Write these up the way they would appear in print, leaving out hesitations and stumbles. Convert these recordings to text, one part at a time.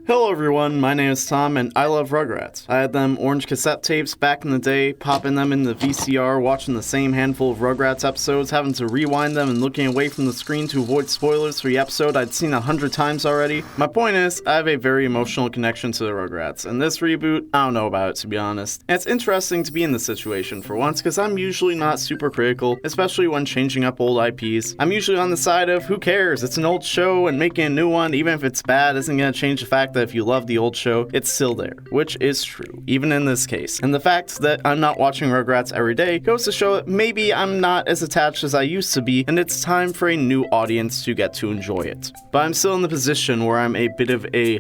Hello everyone, my name is Tom and I love Rugrats. I had them orange cassette tapes back in the day, popping them in the VCR, watching the same handful of Rugrats episodes, having to rewind them and looking away from the screen to avoid spoilers for the episode I'd seen 100 times already. My point is, I have a very emotional connection to the Rugrats, and this reboot, I don't know about it to be honest. And it's interesting to be in this situation for once, because I'm usually not super critical, especially when changing up old IPs. I'm usually on the side of, who cares, it's an old show and making a new one, even if it's bad, isn't going to change the fact that if you love the old show, it's still there, which is true, even in this case. And the fact that I'm not watching Rugrats every day goes to show that maybe I'm not as attached as I used to be, and it's time for a new audience to get to enjoy it. But I'm still in the position where I'm a bit of a,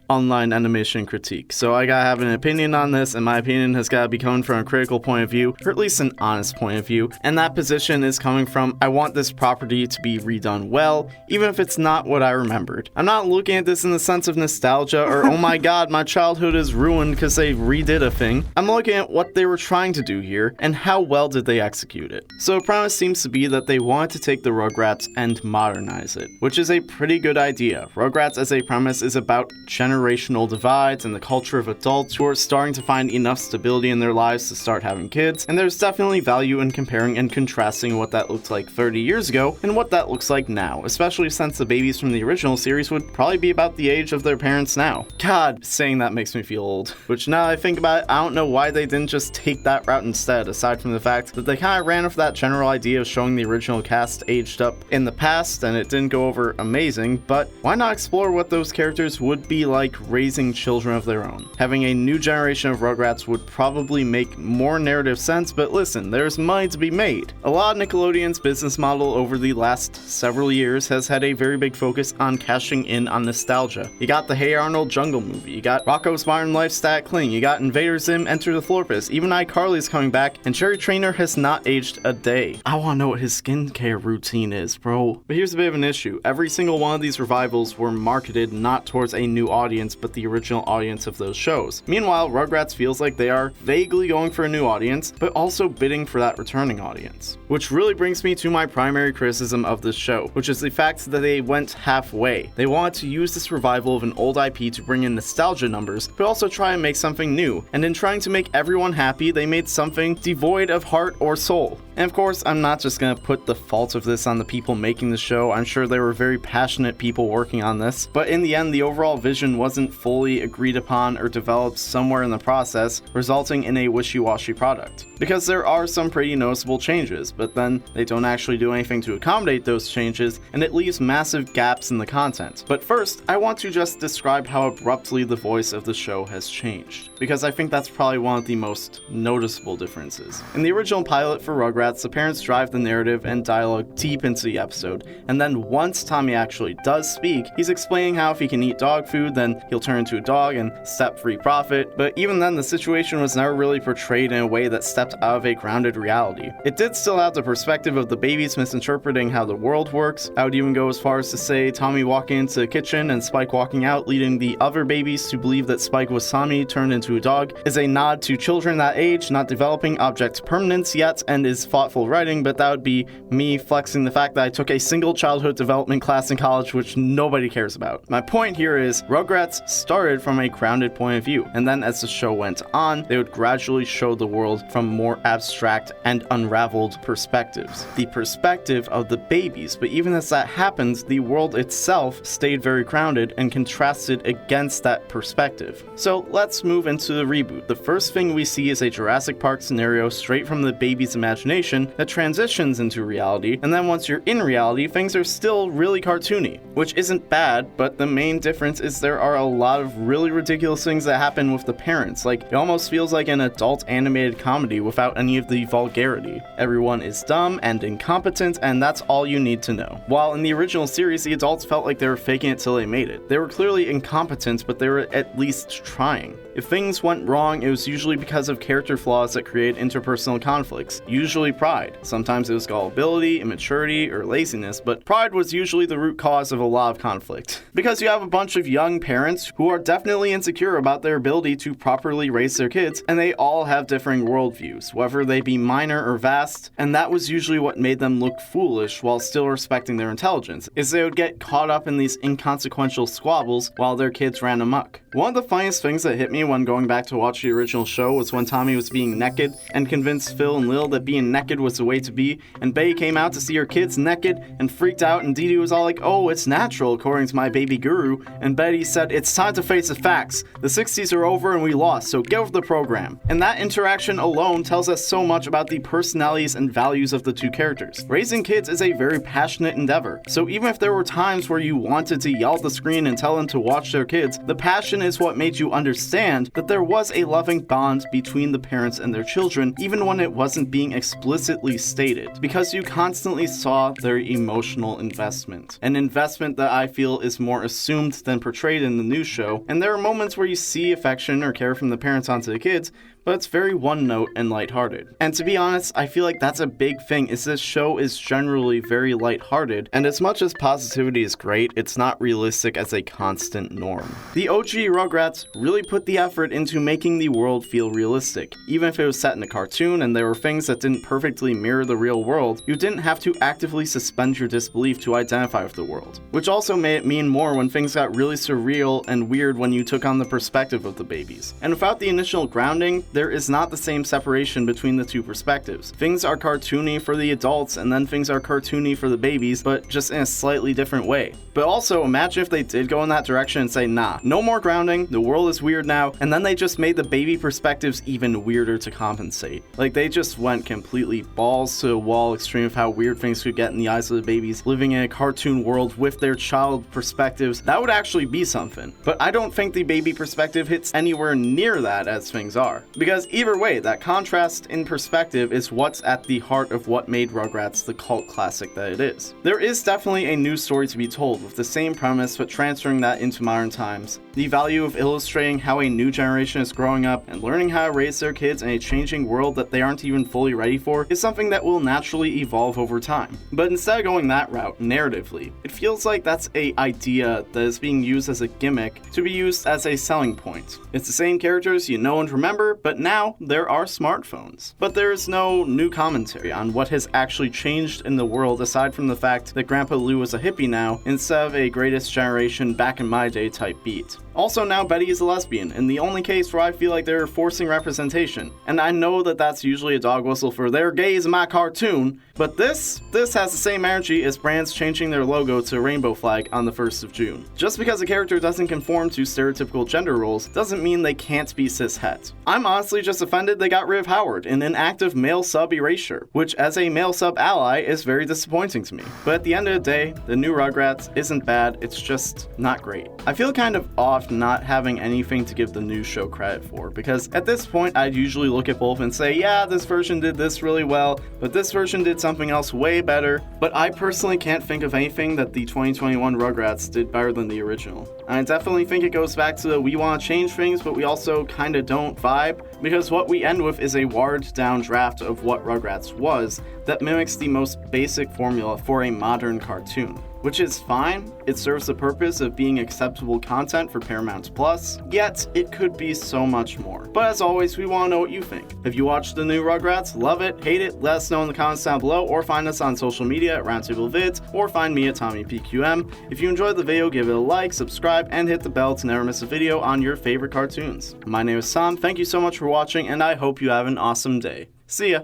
online animation critique. So I gotta have an opinion on this, and my opinion has gotta be coming from a critical point of view, or at least an honest point of view. And that position is coming from, I want this property to be redone well, even if it's not what I remembered. I'm not looking at this in the sense of nostalgia or oh my god, my childhood is ruined because they redid a thing. I'm looking at what they were trying to do here and how well did they execute it. So the premise seems to be that they wanted to take the Rugrats and modernize it, which is a pretty good idea. Rugrats as a premise is about generational divides and the culture of adults who are starting to find enough stability in their lives to start having kids, and there's definitely value in comparing and contrasting what that looked like 30 years ago and what that looks like now, especially since the babies from the original series would probably be about the age of their parents now. God, saying that makes me feel old. Which now that I think about it, I don't know why they didn't just take that route instead, aside from the fact that they kind of ran off that general idea of showing the original cast aged up in the past and it didn't go over amazing, but why not explore what those characters would be like raising children of their own? Having a new generation of Rugrats would probably make more narrative sense, but listen, there's money to be made. A lot of Nickelodeon's business model over the last several years has had a very big focus on cashing in on nostalgia. You got the Hey Arnold Jungle movie, you got Rocko's Modern Life Stat Cling, you got Invader Zim Enter the Florpus, even iCarly's coming back, and Cherry Trainer has not aged a day. I wanna know what his skincare routine is, bro. But here's a bit of an issue. Every single one of these revivals were marketed not towards a new audience, but the original audience of those shows. Meanwhile, Rugrats feels like they are vaguely going for a new audience, but also bidding for that returning audience. Which really brings me to my primary criticism of this show, which is the fact that they went halfway. They wanted to use this revival of an old IP to bring in nostalgia numbers, but also try and make something new. And in trying to make everyone happy, they made something devoid of heart or soul. And of course, I'm not just gonna put the fault of this on the people making the show. I'm sure there were very passionate people working on this, but in the end, the overall vision wasn't fully agreed upon or developed somewhere in the process, resulting in a wishy-washy product. Because there are some pretty noticeable changes, but then they don't actually do anything to accommodate those changes, and it leaves massive gaps in the content. But first, I want to just describe how abruptly the voice of the show has changed, because I think that's probably one of the most noticeable differences. In the original pilot for Rugrats, the parents drive the narrative and dialogue deep into the episode, and then once Tommy actually does speak, he's explaining how if he can eat dog food, then he'll turn into a dog and step free profit, but even then the situation was never really portrayed in a way that stepped out of a grounded reality. It did still have the perspective of the babies misinterpreting how the world works. I would even go as far as to say Tommy walking into the kitchen and Spike walking out, leading the other babies to believe that Spike was Tommy turned into a dog, is a nod to children that age not developing object permanence yet, and is thoughtful writing, but that would be me flexing the fact that I took a single childhood development class in college which nobody cares about. My point here is Rugrats started from a grounded point of view, and then as the show went on, they would gradually show the world from more abstract and unraveled perspectives. The perspective of the babies, but even as that happened, the world itself stayed very grounded and contrasted against that perspective. So let's move into the reboot. The first thing we see is a Jurassic Park scenario straight from the baby's imagination that transitions into reality, and then once you're in reality, things are still really cartoony, which isn't bad, but the main difference is there are a lot of really ridiculous things that happen with the parents. Like, it almost feels like an adult animated comedy without any of the vulgarity. Everyone is dumb and incompetent, and that's all you need to know. While in the original series, the adults felt like they were faking it till they made it. They were clearly incompetent, but they were at least trying. If things went wrong, it was usually because of character flaws that create interpersonal conflicts, usually pride. Sometimes it was gullibility, immaturity, or laziness, but pride was usually the root cause of a lot of conflict. Because you have a bunch of young parents who are definitely insecure about their ability to properly raise their kids, and they all have differing worldviews, whether they be minor or vast, and that was usually what made them look foolish while still respecting their intelligence, is they would get caught up in these inconsequential squabbles while their kids ran amok. One of the funniest things that hit me when going back to watch the original show was when Tommy was being naked and convinced Phil and Lil that being naked was the way to be, and Betty came out to see her kids naked and freaked out, and Dee Dee was all like, "Oh, it's natural according to my baby guru," and Betty said, "It's time to face the facts. The 60s are over and we lost, so get with the program." And that interaction alone tells us so much about the personalities and values of the two characters. Raising kids is a very passionate endeavor, so even if there were times where you wanted to yell at the screen and tell them to watch their kids, the passion is what made you understand that there was a loving bond between the parents and their children, even when it wasn't being explicitly stated, because you constantly saw their emotional investment. An investment that I feel is more assumed than portrayed in the new show, and there are moments where you see affection or care from the parents onto the kids, but it's very one-note and lighthearted. And to be honest, I feel like that's a big thing, is this show is generally very lighthearted, and as much as positivity is great, it's not realistic as a constant norm. The OG Rugrats really put the effort into making the world feel realistic. Even if it was set in a cartoon and there were things that didn't perfectly mirror the real world, you didn't have to actively suspend your disbelief to identify with the world. Which also made it mean more when things got really surreal and weird when you took on the perspective of the babies. And without the initial grounding, there is not the same separation between the two perspectives. Things are cartoony for the adults and then things are cartoony for the babies, but just in a slightly different way. But also, imagine if they did go in that direction and say, nah, no more grounding, the world is weird now, and then they just made the baby perspectives even weirder to compensate. Like, they just went completely balls to the wall extreme of how weird things could get in the eyes of the babies living in a cartoon world with their child perspectives. That would actually be something. But I don't think the baby perspective hits anywhere near that as things are. Because either way, that contrast in perspective is what's at the heart of what made Rugrats the cult classic that it is. There is definitely a new story to be told with the same premise but transferring that into modern times. The value of illustrating how a new generation is growing up and learning how to raise their kids in a changing world that they aren't even fully ready for is something that will naturally evolve over time. But instead of going that route, narratively, it feels like that's an idea that is being used as a gimmick to be used as a selling point. It's the same characters you know and remember, but now there are smartphones. But there is no new commentary on what has actually changed in the world aside from the fact that Grandpa Lou is a hippie now instead of a greatest generation back in my day type beat. Also, now Betty is a lesbian, in the only case where I feel like they're forcing representation. And I know that that's usually a dog whistle for "they're gays in my cartoon," but this has the same energy as brands changing their logo to a rainbow flag on the 1st of June. Just because a character doesn't conform to stereotypical gender roles doesn't mean they can't be cis-het. I'm honestly just offended they got rid of Howard in an act of male sub erasure, which as a male sub ally is very disappointing to me. But at the end of the day, the new Rugrats isn't bad, it's just not great. I feel kind of off not having anything to give the new show credit for, because at this point I'd usually look at both and say, yeah, this version did this really well, but this version did something else way better. But I personally can't think of anything that the 2021 Rugrats did better than the original. And I definitely think it goes back to the we want to change things, but we also kinda don't vibe, because what we end with is a watered down draft of what Rugrats was that mimics the most basic formula for a modern cartoon. Which is fine, it serves the purpose of being acceptable content for Paramount Plus, yet it could be so much more. But as always, we want to know what you think. If you watched the new Rugrats, love it, hate it, let us know in the comments down below, or find us on social media at Roundtable Vids, or find me at TommyPQM. If you enjoyed the video, give it a like, subscribe, and hit the bell to never miss a video on your favorite cartoons. My name is Tom, thank you so much for watching, and I hope you have an awesome day. See ya!